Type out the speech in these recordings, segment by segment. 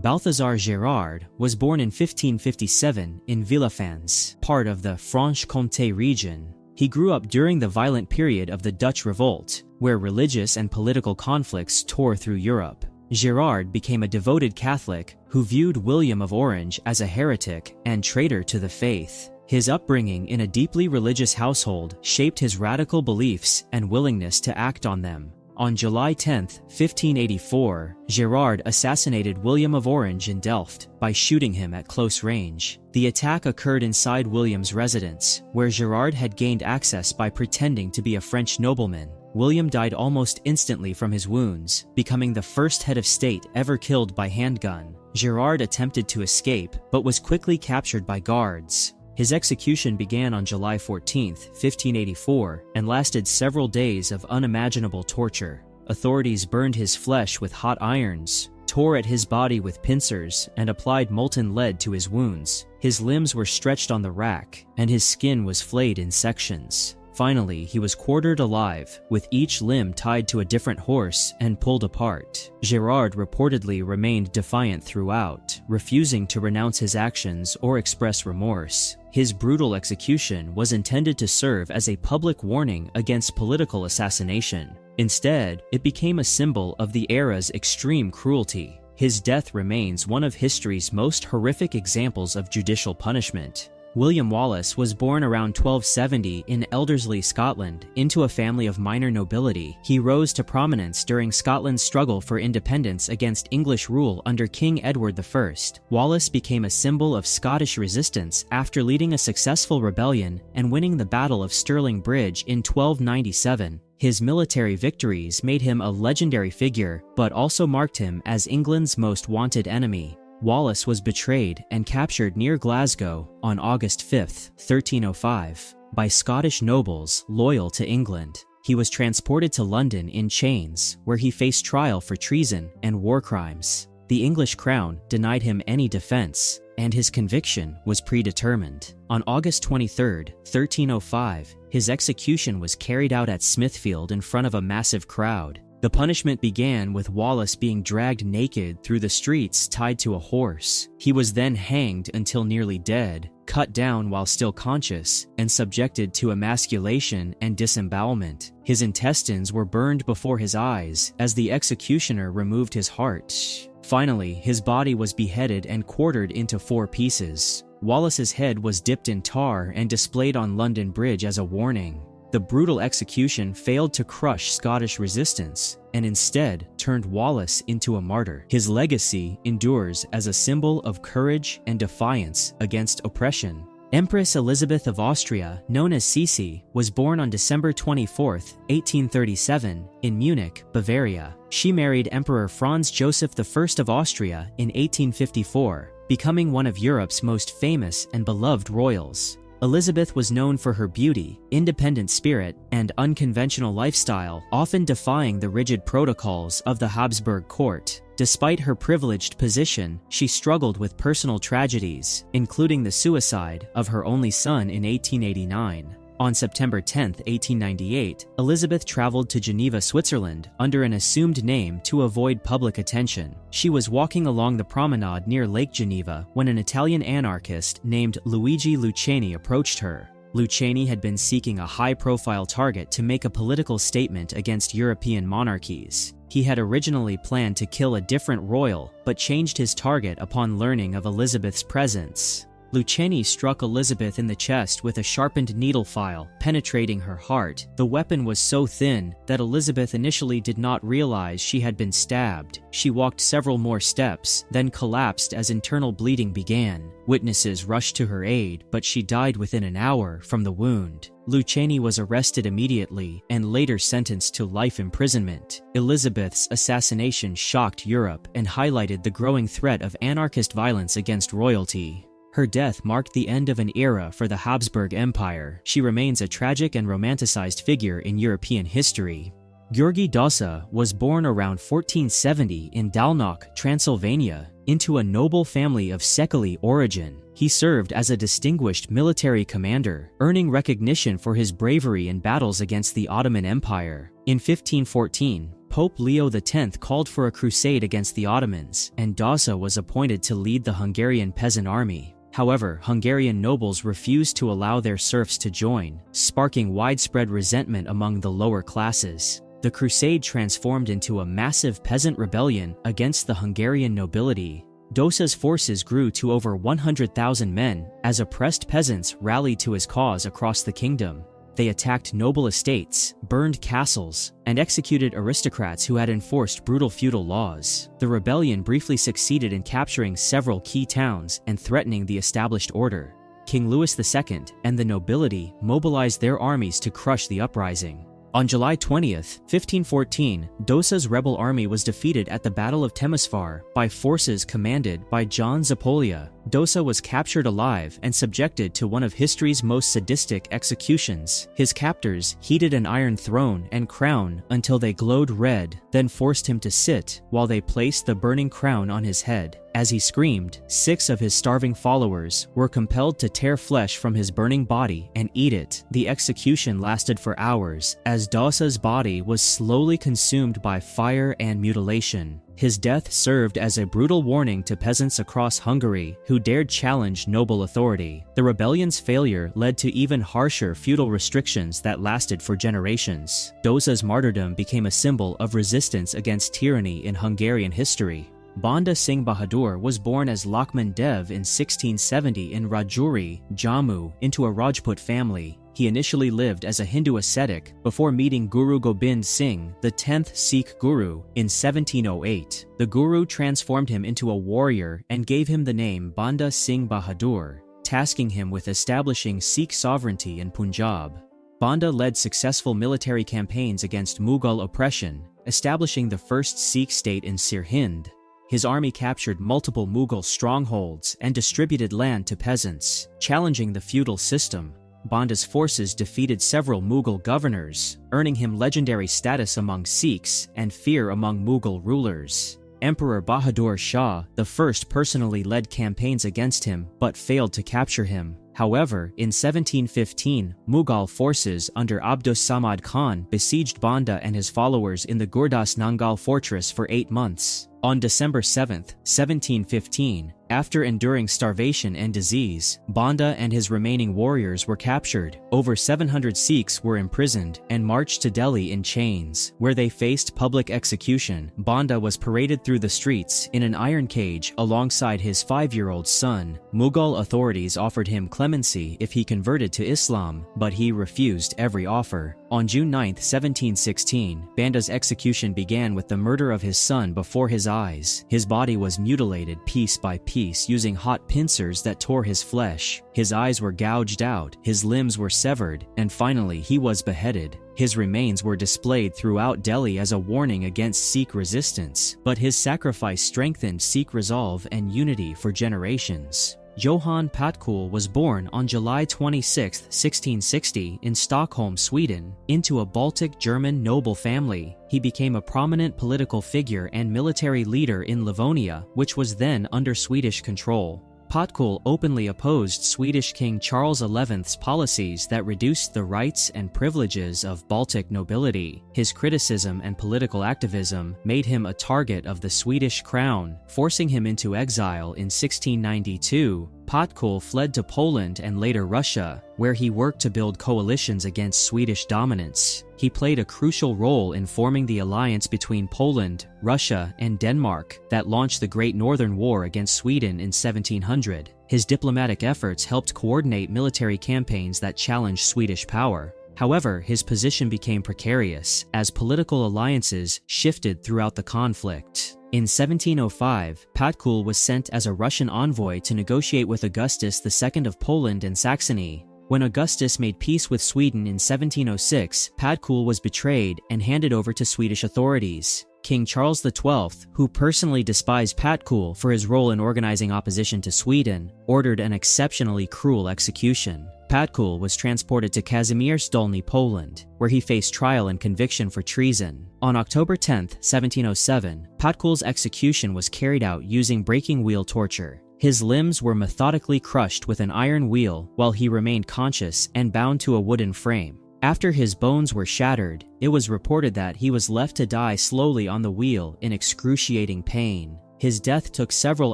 Balthasar Gérard was born in 1557 in Villafans, part of the Franche-Comté region. He grew up during the violent period of the Dutch Revolt, where religious and political conflicts tore through Europe. Gérard became a devoted Catholic who viewed William of Orange as a heretic and traitor to the faith. His upbringing in a deeply religious household shaped his radical beliefs and willingness to act on them. On July 10, 1584, Gérard assassinated William of Orange in Delft by shooting him at close range. The attack occurred inside William's residence, where Gérard had gained access by pretending to be a French nobleman. William died almost instantly from his wounds, becoming the first head of state ever killed by handgun. Gérard attempted to escape, but was quickly captured by guards. His execution began on July 14, 1584, and lasted several days of unimaginable torture. Authorities burned his flesh with hot irons, tore at his body with pincers, and applied molten lead to his wounds. His limbs were stretched on the rack, and his skin was flayed in sections. Finally, he was quartered alive, with each limb tied to a different horse and pulled apart. Gérard reportedly remained defiant throughout, refusing to renounce his actions or express remorse. His brutal execution was intended to serve as a public warning against political assassination. Instead, it became a symbol of the era's extreme cruelty. His death remains one of history's most horrific examples of judicial punishment. William Wallace was born around 1270 in Elderslie, Scotland, into a family of minor nobility. He rose to prominence during Scotland's struggle for independence against English rule under King Edward I. Wallace became a symbol of Scottish resistance after leading a successful rebellion and winning the Battle of Stirling Bridge in 1297. His military victories made him a legendary figure, but also marked him as England's most wanted enemy. Wallace was betrayed and captured near Glasgow on August 5, 1305, by Scottish nobles loyal to England. He was transported to London in chains, where he faced trial for treason and war crimes. The English crown denied him any defense, and his conviction was predetermined. On August 23, 1305, his execution was carried out at Smithfield in front of a massive crowd. The punishment began with Wallace being dragged naked through the streets tied to a horse. He was then hanged until nearly dead, cut down while still conscious, and subjected to emasculation and disembowelment. His intestines were burned before his eyes as the executioner removed his heart. Finally, his body was beheaded and quartered into 4 pieces. Wallace's head was dipped in tar and displayed on London Bridge as a warning. The brutal execution failed to crush Scottish resistance and instead turned Wallace into a martyr. His legacy endures as a symbol of courage and defiance against oppression. Empress Elizabeth of Austria, known as Sisi, was born on December 24, 1837, in Munich, Bavaria. She married Emperor Franz Joseph I of Austria in 1854, becoming one of Europe's most famous and beloved royals. Elizabeth was known for her beauty, independent spirit, and unconventional lifestyle, often defying the rigid protocols of the Habsburg court. Despite her privileged position, she struggled with personal tragedies, including the suicide of her only son in 1889. On September 10, 1898, Elizabeth traveled to Geneva, Switzerland, under an assumed name to avoid public attention. She was walking along the promenade near Lake Geneva when an Italian anarchist named Luigi Lucchini approached her. Lucchini had been seeking a high-profile target to make a political statement against European monarchies. He had originally planned to kill a different royal, but changed his target upon learning of Elizabeth's presence. Lucchini struck Elizabeth in the chest with a sharpened needle file, penetrating her heart. The weapon was so thin that Elizabeth initially did not realize she had been stabbed. She walked several more steps, then collapsed as internal bleeding began. Witnesses rushed to her aid, but she died within an hour from the wound. Lucchini was arrested immediately and later sentenced to life imprisonment. Elizabeth's assassination shocked Europe and highlighted the growing threat of anarchist violence against royalty. Her death marked the end of an era for the Habsburg Empire. She remains a tragic and romanticized figure in European history. GYÖRGY DÓZSA was born around 1470 in Dalnoch, Transylvania, into a noble family of Szekely origin. He served as a distinguished military commander, earning recognition for his bravery in battles against the Ottoman Empire. In 1514, Pope Leo X called for a crusade against the Ottomans, and DÓZSA was appointed to lead the Hungarian peasant army. However, Hungarian nobles refused to allow their serfs to join, sparking widespread resentment among the lower classes. The crusade transformed into a massive peasant rebellion against the Hungarian nobility. DÓZSA's forces grew to over 100,000 men, as oppressed peasants rallied to his cause across the kingdom. They attacked noble estates, burned castles, and executed aristocrats who had enforced brutal feudal laws. The rebellion briefly succeeded in capturing several key towns and threatening the established order. King Louis II and the nobility mobilized their armies to crush the uprising. On July 20th, 1514, DÓZSA's rebel army was defeated at the Battle of Temesvar by forces commanded by John Zapolya. DÓZSA was captured alive and subjected to one of history's most sadistic executions. His captors heated an iron throne and crown until they glowed red, then forced him to sit while they placed the burning crown on his head. As he screamed, 6 of his starving followers were compelled to tear flesh from his burning body and eat it. The execution lasted for hours, as DÓZSA's body was slowly consumed by fire and mutilation. His death served as a brutal warning to peasants across Hungary who dared challenge noble authority. The rebellion's failure led to even harsher feudal restrictions that lasted for generations. DÓZSA's martyrdom became a symbol of resistance against tyranny in Hungarian history. Banda Singh Bahadur was born as Lakshman Dev in 1670 in Rajuri, Jammu, into a Rajput family. He initially lived as a Hindu ascetic before meeting Guru Gobind Singh, the 10th Sikh Guru, in 1708. The Guru transformed him into a warrior and gave him the name Banda Singh Bahadur, tasking him with establishing Sikh sovereignty in Punjab. Banda led successful military campaigns against Mughal oppression, establishing the first Sikh state in Sirhind. His army captured multiple Mughal strongholds and distributed land to peasants, challenging the feudal system. Banda's forces defeated several Mughal governors, earning him legendary status among Sikhs and fear among Mughal rulers. Emperor Bahadur Shah I personally led campaigns against him but failed to capture him. However, in 1715, Mughal forces under Abdus Samad Khan besieged Banda and his followers in the Gurdas Nangal fortress for 8 months. On December 7, 1715, after enduring starvation and disease, Banda and his remaining warriors were captured. Over 700 Sikhs were imprisoned and marched to Delhi in chains, where they faced public execution. Banda was paraded through the streets in an iron cage alongside his 5-year-old son. Mughal authorities offered him clemency if he converted to Islam, but he refused every offer. On June 9, 1716, Banda's execution began with the murder of his son before his eyes. His body was mutilated piece by piece using hot pincers that tore his flesh. His eyes were gouged out, his limbs were severed, and finally he was beheaded. His remains were displayed throughout Delhi as a warning against Sikh resistance, but his sacrifice strengthened Sikh resolve and unity for generations. Johann PATKUL was born on July 26, 1660 in Stockholm, Sweden, into a Baltic German noble family. He became a prominent political figure and military leader in Livonia, which was then under Swedish control. PATKUL openly opposed Swedish King Charles XI's policies that reduced the rights and privileges of Baltic nobility. His criticism and political activism made him a target of the Swedish crown, forcing him into exile in 1692. PATKUL fled to Poland and later Russia, where he worked to build coalitions against Swedish dominance. He played a crucial role in forming the alliance between Poland, Russia, and Denmark that launched the Great Northern War against Sweden in 1700. His diplomatic efforts helped coordinate military campaigns that challenged Swedish power. However, his position became precarious as political alliances shifted throughout the conflict. In 1705, PATKUL was sent as a Russian envoy to negotiate with Augustus II of Poland and Saxony. When Augustus made peace with Sweden in 1706, PATKUL was betrayed and handed over to Swedish authorities. King Charles XII, who personally despised PATKUL for his role in organizing opposition to Sweden, ordered an exceptionally cruel execution. PATKUL was transported to Kazimierz Dolny, Poland, where he faced trial and conviction for treason. On October 10, 1707, PATKUL's execution was carried out using breaking wheel torture. His limbs were methodically crushed with an iron wheel while he remained conscious and bound to a wooden frame. After his bones were shattered, it was reported that he was left to die slowly on the wheel in excruciating pain. His death took several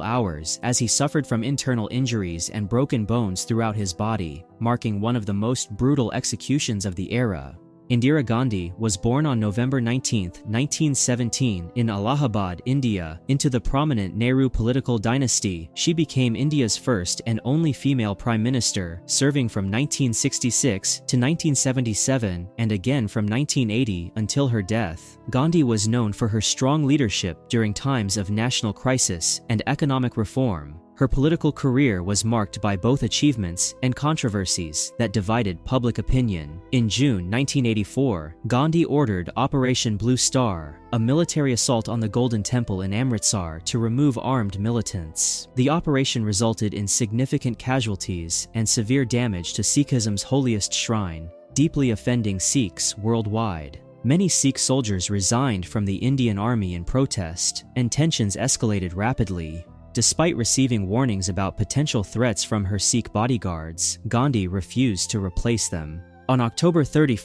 hours as he suffered from internal injuries and broken bones throughout his body, marking one of the most brutal executions of the era. Indira Gandhi was born on November 19, 1917 in Allahabad, India, into the prominent Nehru political dynasty. She became India's first and only female prime minister, serving from 1966 to 1977 and again from 1980 until her death. Gandhi was known for her strong leadership during times of national crisis and economic reform. Her political career was marked by both achievements and controversies that divided public opinion. In June 1984, Gandhi ordered Operation Blue Star, a military assault on the Golden Temple in Amritsar to remove armed militants. The operation resulted in significant casualties and severe damage to Sikhism's holiest shrine, deeply offending Sikhs worldwide. Many Sikh soldiers resigned from the Indian army in protest, and tensions escalated rapidly. Despite receiving warnings about potential threats from her Sikh bodyguards, Gandhi refused to replace them. On October 31,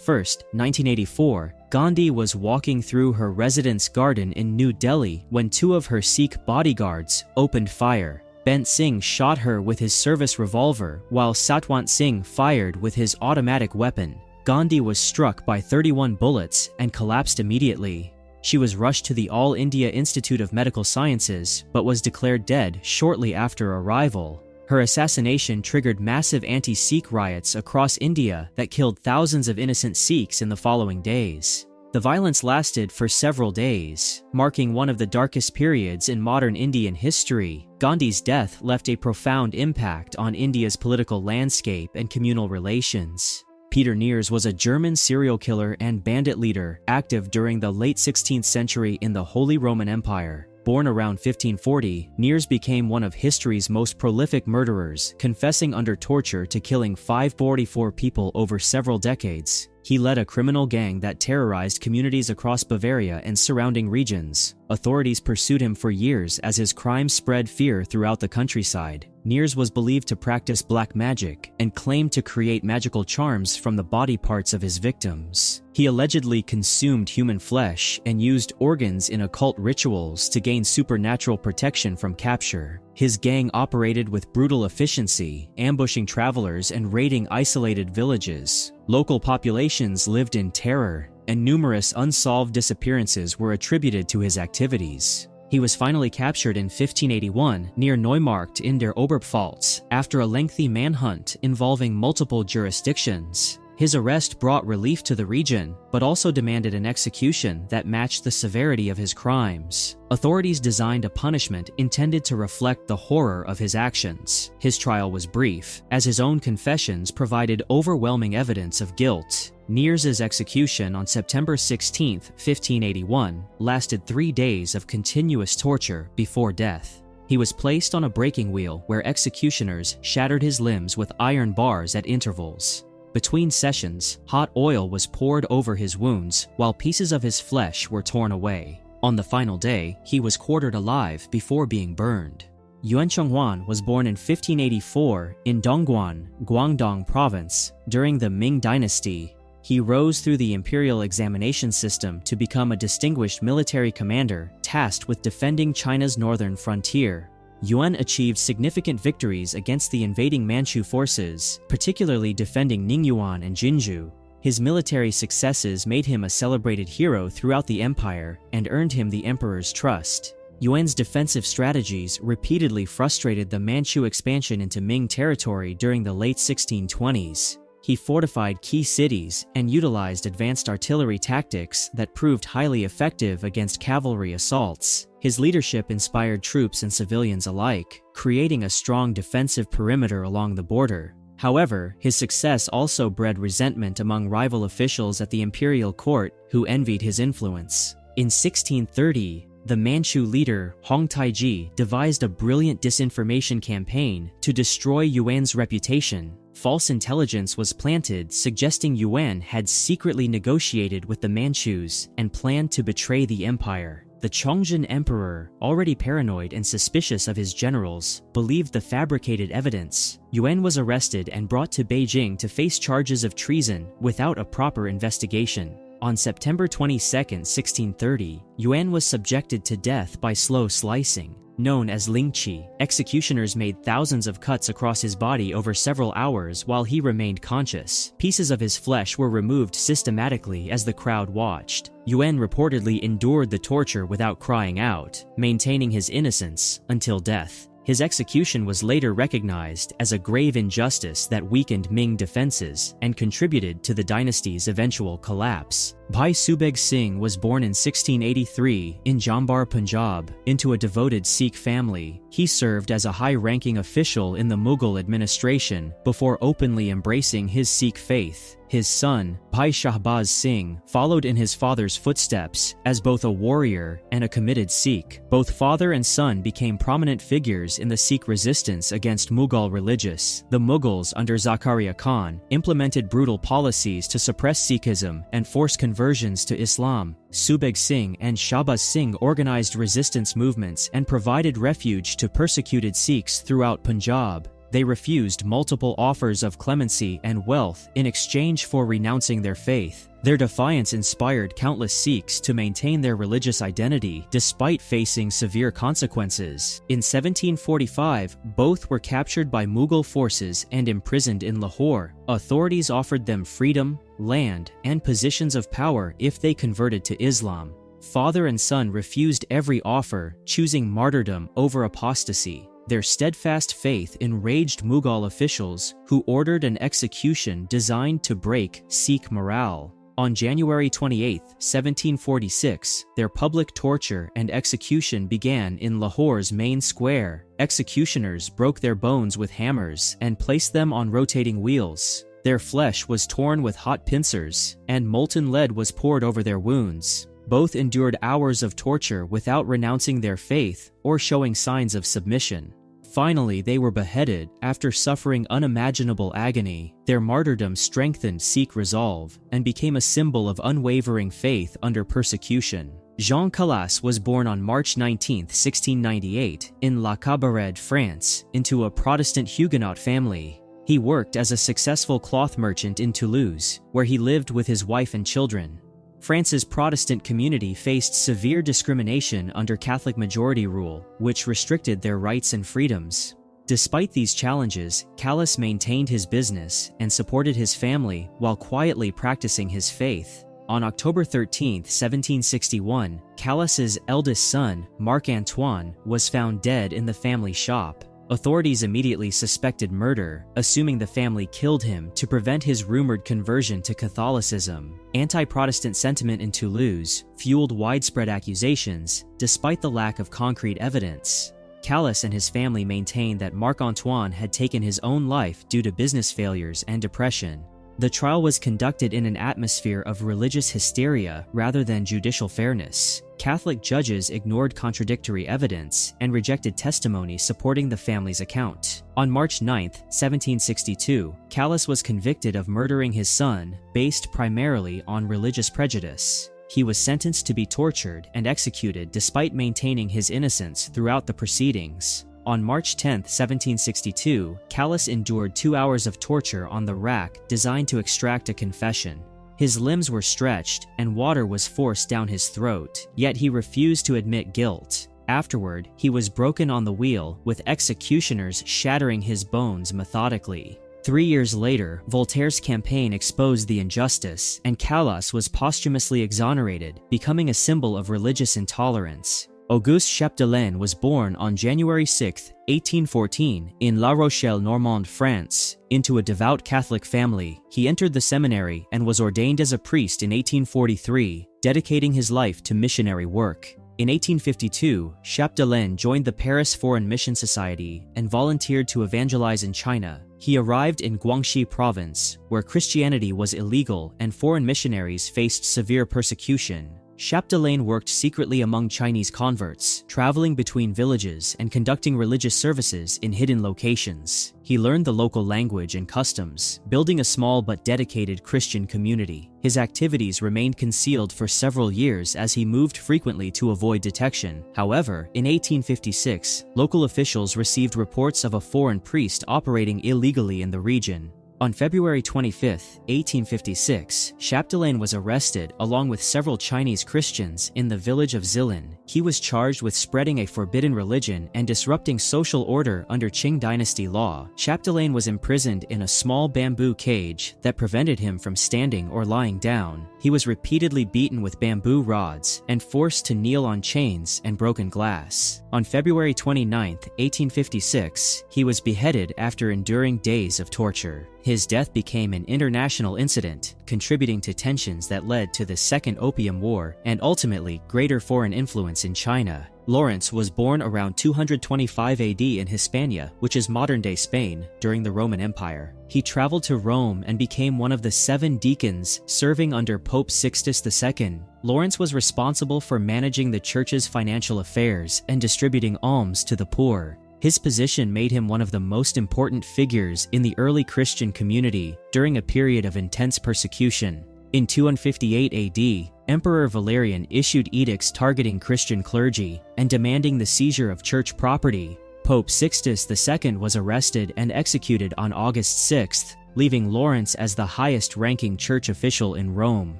1984, Gandhi was walking through her residence garden in New Delhi when two of her Sikh bodyguards opened fire. Bent Singh shot her with his service revolver, while Satwant Singh fired with his automatic weapon. Gandhi was struck by 31 bullets and collapsed immediately. She was rushed to the All India Institute of Medical Sciences, but was declared dead shortly after arrival. Her assassination triggered massive anti-Sikh riots across India that killed thousands of innocent Sikhs in the following days. The violence lasted for several days, marking one of the darkest periods in modern Indian history. Gandhi's death left a profound impact on India's political landscape and communal relations. Peter NIERS was a German serial killer and bandit leader, active during the late 16th century in the Holy Roman Empire. Born around 1540, NIERS became one of history's most prolific murderers, confessing under torture to killing 544 people over several decades. He led a criminal gang that terrorized communities across Bavaria and surrounding regions. Authorities pursued him for years as his crimes spread fear throughout the countryside. NIERS was believed to practice black magic and claimed to create magical charms from the body parts of his victims. He allegedly consumed human flesh and used organs in occult rituals to gain supernatural protection from capture. His gang operated with brutal efficiency, ambushing travelers and raiding isolated villages. Local populations lived in terror, and numerous unsolved disappearances were attributed to his activities. He was finally captured in 1581 near Neumarkt in der Oberpfalz after a lengthy manhunt involving multiple jurisdictions. His arrest brought relief to the region, but also demanded an execution that matched the severity of his crimes. Authorities designed a punishment intended to reflect the horror of his actions. His trial was brief, as his own confessions provided overwhelming evidence of guilt. NIERS's execution on September 16, 1581, lasted 3 days of continuous torture before death. He was placed on a breaking wheel where executioners shattered his limbs with iron bars at intervals. Between sessions, hot oil was poured over his wounds, while pieces of his flesh were torn away. On the final day, he was quartered alive before being burned. Yuan CHONGHUAN was born in 1584 in Dongguan, Guangdong Province, during the Ming Dynasty. He rose through the imperial examination system to become a distinguished military commander tasked with defending China's northern frontier. Yuan achieved significant victories against the invading Manchu forces, particularly defending Ningyuan and Jinju. His military successes made him a celebrated hero throughout the empire and earned him the emperor's trust. Yuan's defensive strategies repeatedly frustrated the Manchu expansion into Ming territory during the late 1620s. He fortified key cities and utilized advanced artillery tactics that proved highly effective against cavalry assaults. His leadership inspired troops and civilians alike, creating a strong defensive perimeter along the border. However, his success also bred resentment among rival officials at the imperial court who envied his influence. In 1630, the Manchu leader Hong Taiji devised a brilliant disinformation campaign to destroy Yuan's reputation. False intelligence was planted suggesting Yuan had secretly negotiated with the Manchus and planned to betray the empire. The Chonghuan emperor, already paranoid and suspicious of his generals, believed the fabricated evidence. Yuan was arrested and brought to Beijing to face charges of treason without a proper investigation. On September 22, 1630, Yuan was subjected to death by slow slicing, known as lingqi. Executioners made thousands of cuts across his body over several hours while he remained conscious. Pieces of his flesh were removed systematically as the crowd watched. Yuan reportedly endured the torture without crying out, maintaining his innocence until death. His execution was later recognized as a grave injustice that weakened Ming defenses and contributed to the dynasty's eventual collapse. Bhai Subeg Singh was born in 1683 in Jambar, Punjab, into a devoted Sikh family. He served as a high-ranking official in the Mughal administration before openly embracing his Sikh faith. His son, Bhai Shahbaz Singh, followed in his father's footsteps as both a warrior and a committed Sikh. Both father and son became prominent figures in the Sikh resistance against Mughal religious. The Mughals under Zakaria Khan implemented brutal policies to suppress Sikhism and force conversions to Islam. Subeg Singh and Shahbaz Singh organized resistance movements and provided refuge to persecuted Sikhs throughout Punjab. They refused multiple offers of clemency and wealth in exchange for renouncing their faith. Their defiance inspired countless Sikhs to maintain their religious identity despite facing severe consequences. In 1745, both were captured by Mughal forces and imprisoned in Lahore. Authorities offered them freedom, land, and positions of power if they converted to Islam. Father and son refused every offer, choosing martyrdom over apostasy. Their steadfast faith enraged Mughal officials, who ordered an execution designed to break Sikh morale. On January 28, 1746, their public torture and execution began in Lahore's main square. Executioners broke their bones with hammers and placed them on rotating wheels. Their flesh was torn with hot pincers, and molten lead was poured over their wounds. Both endured hours of torture without renouncing their faith or showing signs of submission. Finally, they were beheaded after suffering unimaginable agony. Their martyrdom strengthened Sikh resolve and became a symbol of unwavering faith under persecution. Jean CALAS was born on March 19, 1698, in La Cabarede, France, into a Protestant Huguenot family. He worked as a successful cloth merchant in Toulouse, where he lived with his wife and children. France's Protestant community faced severe discrimination under Catholic majority rule, which restricted their rights and freedoms. Despite these challenges, CALAS maintained his business and supported his family while quietly practicing his faith. On October 13, 1761, CALAS's eldest son, Marc-Antoine, was found dead in the family shop. Authorities immediately suspected murder, assuming the family killed him to prevent his rumored conversion to Catholicism. Anti-Protestant sentiment in Toulouse fueled widespread accusations, despite the lack of concrete evidence. CALAS and his family maintained that Marc-Antoine had taken his own life due to business failures and depression. The trial was conducted in an atmosphere of religious hysteria rather than judicial fairness. Catholic judges ignored contradictory evidence and rejected testimony supporting the family's account. On March 9, 1762, CALAS was convicted of murdering his son, based primarily on religious prejudice. He was sentenced to be tortured and executed despite maintaining his innocence throughout the proceedings. On March 10, 1762, CALAS endured 2 hours of torture on the rack designed to extract a confession. His limbs were stretched and water was forced down his throat, yet he refused to admit guilt. Afterward, he was broken on the wheel, with executioners shattering his bones methodically. 3 years later, Voltaire's campaign exposed the injustice, and CALAS was posthumously exonerated, becoming a symbol of religious intolerance. Auguste Chapdelaine was born on January 6, 1814, in La Rochelle, Normande, France. Into a devout Catholic family, he entered the seminary and was ordained as a priest in 1843, dedicating his life to missionary work. In 1852, Chapdelaine joined the Paris Foreign Mission Society and volunteered to evangelize in China. He arrived in Guangxi province, where Christianity was illegal and foreign missionaries faced severe persecution. Chapdelaine worked secretly among Chinese converts, traveling between villages and conducting religious services in hidden locations. He learned the local language and customs, building a small but dedicated Christian community. His activities remained concealed for several years as he moved frequently to avoid detection. However, in 1856, local officials received reports of a foreign priest operating illegally in the region. On February 25, 1856, Chapdelaine was arrested along with several Chinese Christians in the village of Zilin. He was charged with spreading a forbidden religion and disrupting social order under Qing dynasty law. Chapdelaine was imprisoned in a small bamboo cage that prevented him from standing or lying down. He was repeatedly beaten with bamboo rods and forced to kneel on chains and broken glass. On February 29, 1856, he was beheaded after enduring days of torture. His death became an international incident, contributing to tensions that led to the Second Opium War and ultimately greater foreign influence in China. Lawrence was born around 225 AD in Hispania, which is modern-day Spain, during the Roman Empire. He traveled to Rome and became one of the 7 deacons serving under Pope Sixtus II. Lawrence was responsible for managing the church's financial affairs and distributing alms to the poor. His position made him one of the most important figures in the early Christian community during a period of intense persecution. In 258 AD, Emperor Valerian issued edicts targeting Christian clergy and demanding the seizure of church property. Pope Sixtus II was arrested and executed on August 6, leaving Lawrence as the highest-ranking church official in Rome.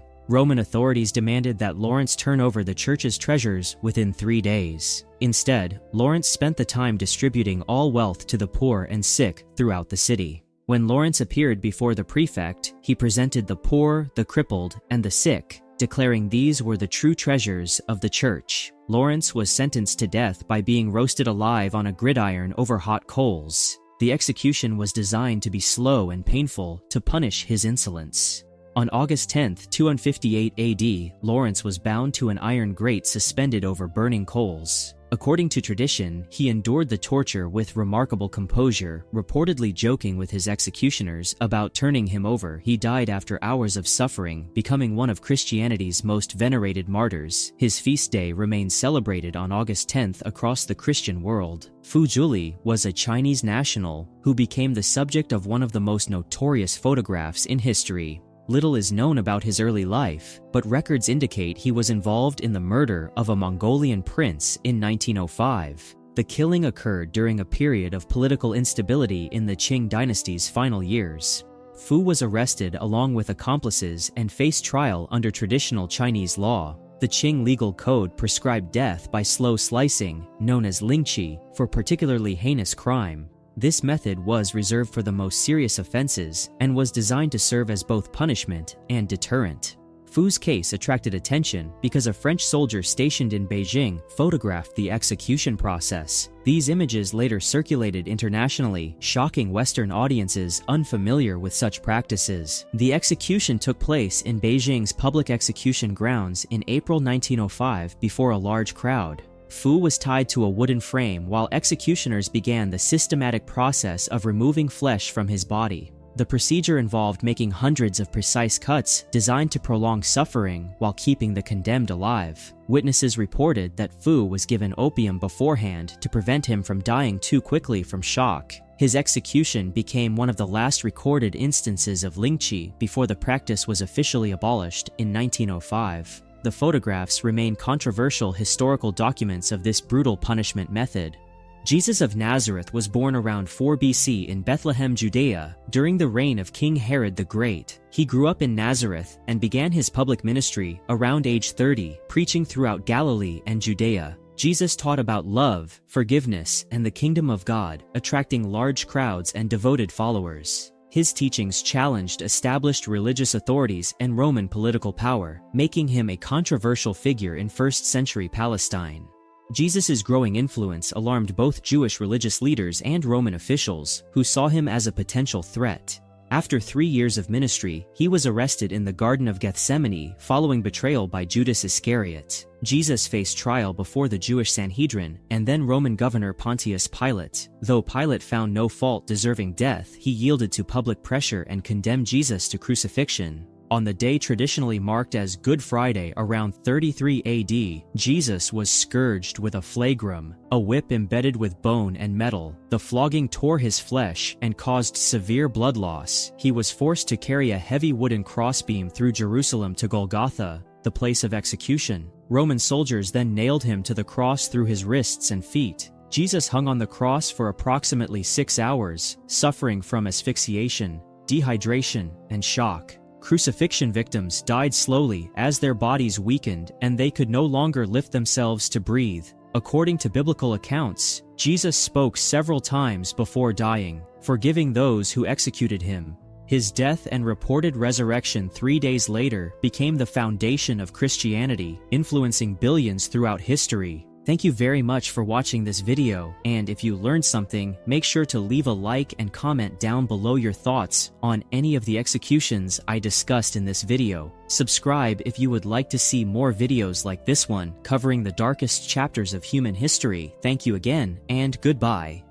Roman authorities demanded that Lawrence turn over the church's treasures within 3 days. Instead, Lawrence spent the time distributing all wealth to the poor and sick throughout the city. When Lawrence appeared before the prefect, he presented the poor, the crippled, and the sick, declaring these were the true treasures of the church. Lawrence was sentenced to death by being roasted alive on a gridiron over hot coals. The execution was designed to be slow and painful to punish his insolence. On August 10, 258 AD, Lawrence was bound to an iron grate suspended over burning coals. According to tradition, he endured the torture with remarkable composure, reportedly joking with his executioners about turning him over. He died after hours of suffering, becoming one of Christianity's most venerated martyrs. His feast day remains celebrated on August 10th across the Christian world. ZHULI was a Chinese national who became the subject of one of the most notorious photographs in history. Little is known about his early life, but records indicate he was involved in the murder of a Mongolian prince in 1905. The killing occurred during a period of political instability in the Qing dynasty's final years. Fu was arrested along with accomplices and faced trial under traditional Chinese law. The Qing legal code prescribed death by slow slicing, known as lingqi, for particularly heinous crime. This method was reserved for the most serious offenses and was designed to serve as both punishment and deterrent. Fu's case attracted attention because a French soldier stationed in Beijing photographed the execution process. These images later circulated internationally, shocking Western audiences unfamiliar with such practices. The execution took place in Beijing's public execution grounds in April 1905 before a large crowd. Fu was tied to a wooden frame while executioners began the systematic process of removing flesh from his body. The procedure involved making hundreds of precise cuts designed to prolong suffering while keeping the condemned alive. Witnesses reported that Fu was given opium beforehand to prevent him from dying too quickly from shock. His execution became one of the last recorded instances of lingqi before the practice was officially abolished in 1905. The photographs remain controversial historical documents of this brutal punishment method. Jesus of Nazareth was born around 4 BC in Bethlehem, Judea, during the reign of King Herod the Great. He grew up in Nazareth and began his public ministry around age 30, preaching throughout Galilee and Judea. Jesus taught about love, forgiveness, and the kingdom of God, attracting large crowds and devoted followers. His teachings challenged established religious authorities and Roman political power, making him a controversial figure in first-century Palestine. Jesus' growing influence alarmed both Jewish religious leaders and Roman officials, who saw him as a potential threat. After 3 years of ministry, he was arrested in the Garden of Gethsemane following betrayal by Judas Iscariot. Jesus faced trial before the Jewish Sanhedrin and then Roman governor Pontius Pilate. Though Pilate found no fault deserving death, he yielded to public pressure and condemned Jesus to crucifixion. On the day traditionally marked as Good Friday around 33 AD, Jesus was scourged with a flagrum, a whip embedded with bone and metal. The flogging tore his flesh and caused severe blood loss. He was forced to carry a heavy wooden crossbeam through Jerusalem to Golgotha, the place of execution. Roman soldiers then nailed him to the cross through his wrists and feet. Jesus hung on the cross for approximately 6 hours, suffering from asphyxiation, dehydration, and shock. Crucifixion victims died slowly as their bodies weakened and they could no longer lift themselves to breathe. According to biblical accounts, Jesus spoke several times before dying, forgiving those who executed him. His death and reported resurrection 3 days later became the foundation of Christianity, influencing billions throughout history. Thank you very much for watching this video, and if you learned something, make sure to leave a like and comment down below your thoughts on any of the executions I discussed in this video. Subscribe if you would like to see more videos like this one covering the darkest chapters of human history. Thank you again, and goodbye.